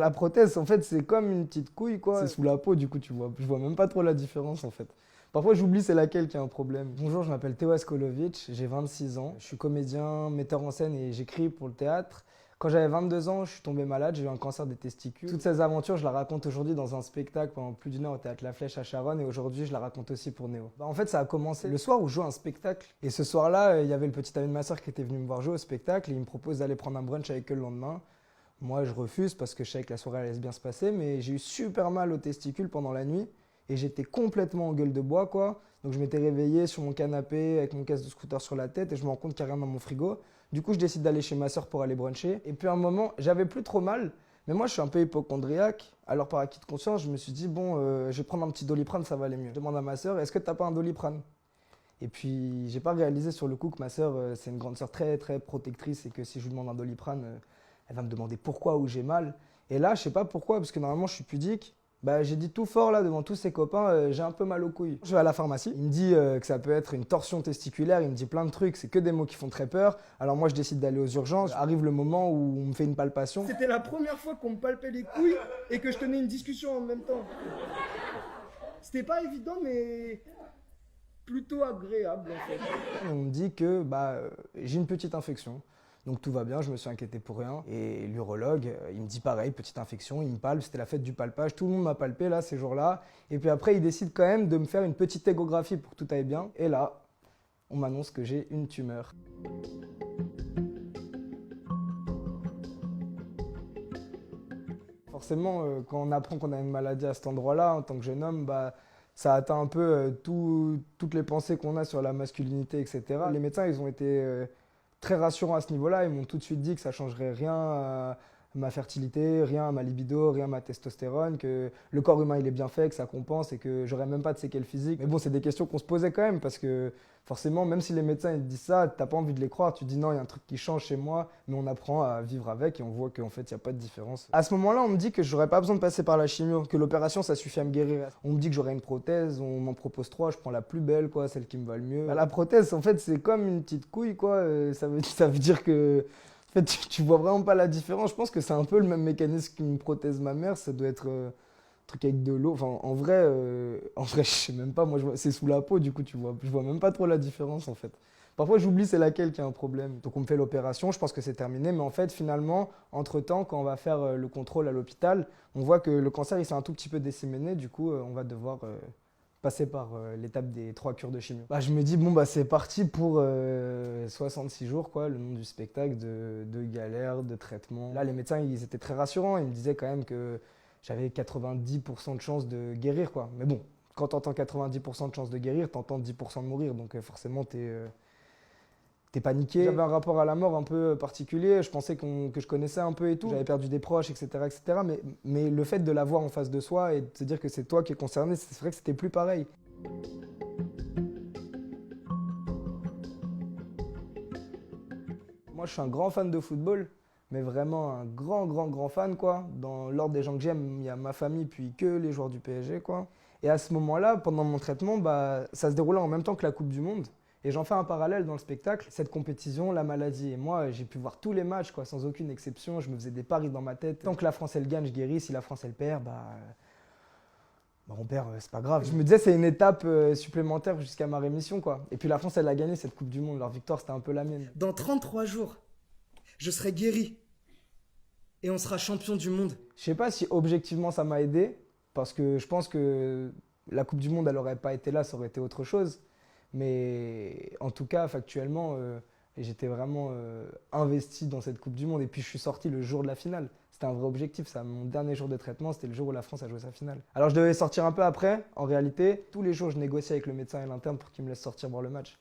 La prothèse, en fait, c'est comme une petite couille, quoi. C'est sous la peau, du coup, tu vois. Je vois même pas trop la différence, en fait. Parfois, j'oublie c'est laquelle qui a un problème. Bonjour, je m'appelle Théo Askolovic, j'ai 26 ans. Je suis comédien, metteur en scène et j'écris pour le théâtre. Quand j'avais 22 ans, je suis tombé malade, j'ai eu un cancer des testicules. Toutes ces aventures, je la raconte aujourd'hui dans un spectacle pendant plus d'une heure au théâtre La Flèche à Charonne et aujourd'hui, je la raconte aussi pour Néo. En fait, ça a commencé le soir où je jouais un spectacle. Et ce soir-là, il y avait le petit ami de ma soeur qui était venu me voir jouer au spectacle et il me propose d'aller prendre un brunch avec eux le lendemain. Moi, je refuse parce que je savais que la soirée allait bien se passer, mais j'ai eu super mal aux testicules pendant la nuit et j'étais complètement en gueule de bois, quoi. Donc je m'étais réveillé sur mon canapé avec mon casque de scooter sur la tête et je me rends compte qu'il n'y a rien dans mon frigo. Du coup, je décide d'aller chez ma soeur pour aller bruncher. Et puis à un moment, j'avais plus trop mal, mais moi, je suis un peu hypocondriaque. Alors par acquis de conscience, je me suis dit, bon, je vais prendre un petit Doliprane, ça va aller mieux. Je demande à ma soeur, est-ce que t'as pas un Doliprane? Et puis, j'ai pas réalisé sur le coup que ma sœur, c'est une grande sœur très très protectrice et que si je lui demande un Doliprane, elle va me demander pourquoi ou j'ai mal. Et là, je sais pas pourquoi, parce que normalement je suis pudique. Bah, j'ai dit tout fort là devant tous ses copains, j'ai un peu mal aux couilles. Je vais à la pharmacie, il me dit que ça peut être une torsion testiculaire, il me dit plein de trucs, c'est que des mots qui font très peur. Alors moi je décide d'aller aux urgences, arrive le moment où on me fait une palpation. C'était la première fois qu'on me palpait les couilles et que je tenais une discussion en même temps. C'était pas évident, mais plutôt agréable en fait. On me dit que j'ai une petite infection. Donc tout va bien, je me suis inquiété pour rien. Et l'urologue, il me dit pareil, petite infection, il me palpe, c'était la fête du palpage, tout le monde m'a palpé là ces jours-là. Et puis après, il décide quand même de me faire une petite échographie pour que tout aille bien. Et là, on m'annonce que j'ai une tumeur. Forcément, quand on apprend qu'on a une maladie à cet endroit-là, en tant que jeune homme, ça atteint un peu toutes les pensées qu'on a sur la masculinité, etc. Les médecins, ils ont été très rassurants à ce niveau-là. Ils m'ont tout de suite dit que ça changerait rien à ma fertilité, rien à ma libido, rien à ma testostérone, que le corps humain il est bien fait, que ça compense et que j'aurais même pas de séquelles physiques. Mais bon, c'est des questions qu'on se posait quand même parce que forcément, même si les médecins ils te disent ça, t'as pas envie de les croire. Tu te dis non, il y a un truc qui change chez moi, mais on apprend à vivre avec et on voit qu'en fait, il n'y a pas de différence. À ce moment-là, on me dit que j'aurais pas besoin de passer par la chimio, que l'opération ça suffit à me guérir. On me dit que j'aurais une prothèse, on m'en propose 3, je prends la plus belle, quoi, celle qui me va le mieux. La prothèse, en fait, c'est comme une petite couille, quoi. Ça veut dire que en fait, tu vois vraiment pas la différence. Je pense que c'est un peu le même mécanisme qu'une prothèse mammaire. Ça doit être un truc avec de l'eau. Enfin, en vrai, je sais même pas. Moi, c'est sous la peau, du coup, tu vois. Je vois même pas trop la différence, en fait. Parfois, j'oublie c'est laquelle qui a un problème. Donc, on me fait l'opération. Je pense que c'est terminé. Mais en fait, finalement, entre-temps, quand on va faire le contrôle à l'hôpital, on voit que le cancer, il s'est un tout petit peu disséminé. Du coup, on va devoir passer par l'étape des 3 cures de chimio. Je me dis, bon, c'est parti pour 66 jours, quoi, le nom du spectacle, de galère, de traitement. Là, les médecins, ils étaient très rassurants. Ils me disaient quand même que j'avais 90% de chances de guérir, quoi. Mais bon, quand t'entends 90% de chances de guérir, t'entends 10% de mourir. Donc forcément, t'es paniqué. J'avais un rapport à la mort un peu particulier. Je pensais que je connaissais un peu et tout. J'avais perdu des proches, etc. etc. Mais le fait de l'avoir en face de soi et de se dire que c'est toi qui es concerné, c'est vrai que c'était plus pareil. Moi, je suis un grand fan de football, mais vraiment un grand fan, quoi. Dans l'ordre des gens que j'aime, il y a ma famille, puis que les joueurs du PSG, quoi. Et à ce moment-là, pendant mon traitement, ça se déroulait en même temps que la Coupe du Monde. Et j'en fais un parallèle dans le spectacle, cette compétition, la maladie. Et moi, j'ai pu voir tous les matchs, quoi, sans aucune exception. Je me faisais des paris dans ma tête. Tant que la France, elle gagne, je guéris. Si la France, elle perd, on perd, c'est pas grave. Je me disais, c'est une étape supplémentaire jusqu'à ma rémission, quoi. Et puis la France, elle a gagné cette Coupe du Monde. Leur victoire, c'était un peu la mienne. Dans 33 jours, je serai guéri et on sera champion du monde. Je sais pas si objectivement ça m'a aidé, parce que je pense que la Coupe du Monde, elle aurait pas été là, ça aurait été autre chose. Mais en tout cas, factuellement, j'étais vraiment investi dans cette Coupe du Monde. Et puis je suis sorti le jour de la finale. C'était un vrai objectif. Ça, mon dernier jour de traitement, c'était le jour où la France a joué sa finale. Alors je devais sortir un peu après. En réalité, tous les jours, je négociais avec le médecin et l'interne pour qu'il me laisse sortir voir le match.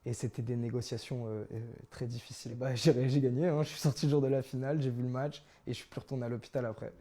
Et c'était des négociations très difficiles. J'ai gagné, hein. Je suis sorti le jour de la finale, j'ai vu le match et je suis plus retourné à l'hôpital après.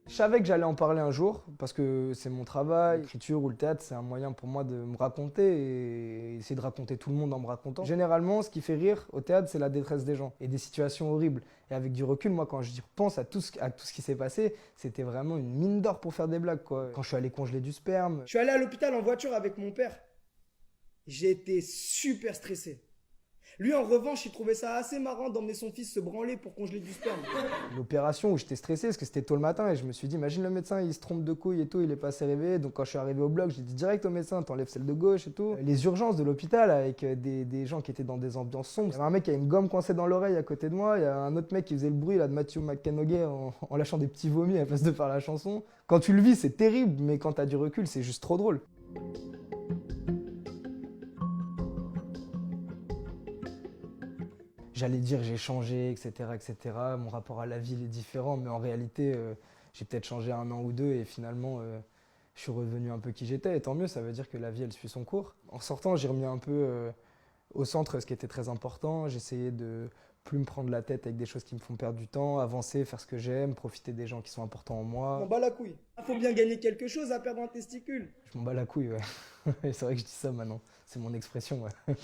Je savais que j'allais en parler un jour parce que c'est mon travail. L'écriture ou le théâtre, c'est un moyen pour moi de me raconter et essayer de raconter tout le monde en me racontant. Généralement, ce qui fait rire au théâtre, c'est la détresse des gens et des situations horribles. Et avec du recul, moi, quand j'y repense à tout ce qui s'est passé, c'était vraiment une mine d'or pour faire des blagues, quoi. Quand je suis allé congeler du sperme. Je suis allé à l'hôpital en voiture avec mon père. J'ai été super stressé. Lui, en revanche, il trouvait ça assez marrant d'emmener son fils se branler pour congeler du sperme. L'opération où j'étais stressé parce que c'était tôt le matin et je me suis dit, imagine le médecin, il se trompe de couille et tout, il est pas assez réveillé. Donc quand je suis arrivé au bloc, j'ai dit direct au médecin, t'enlèves celle de gauche et tout. Les urgences de l'hôpital avec des gens qui étaient dans des ambiances sombres. Il y avait un mec qui a une gomme coincée dans l'oreille à côté de moi, il y a un autre mec qui faisait le bruit là, de Matthew McConaughey en lâchant des petits vomis à la place de faire la chanson. Quand tu le vis, c'est terrible, mais quand t'as du recul, c'est juste trop drôle. J'allais dire j'ai changé, etc., etc. Mon rapport à la vie il est différent, mais en réalité, j'ai peut-être changé 1 an ou 2 et finalement, je suis revenu un peu qui j'étais. Et tant mieux, ça veut dire que la vie, elle suit son cours. En sortant, j'ai remis un peu au centre ce qui était très important. J'ai essayé de plus me prendre la tête avec des choses qui me font perdre du temps, avancer, faire ce que j'aime, profiter des gens qui sont importants en Je moi. m'en bats la couille. Faut bien gagner quelque chose à perdre un testicule. Je m'en bats la couille, ouais. C'est vrai que je dis ça maintenant. C'est mon expression, ouais.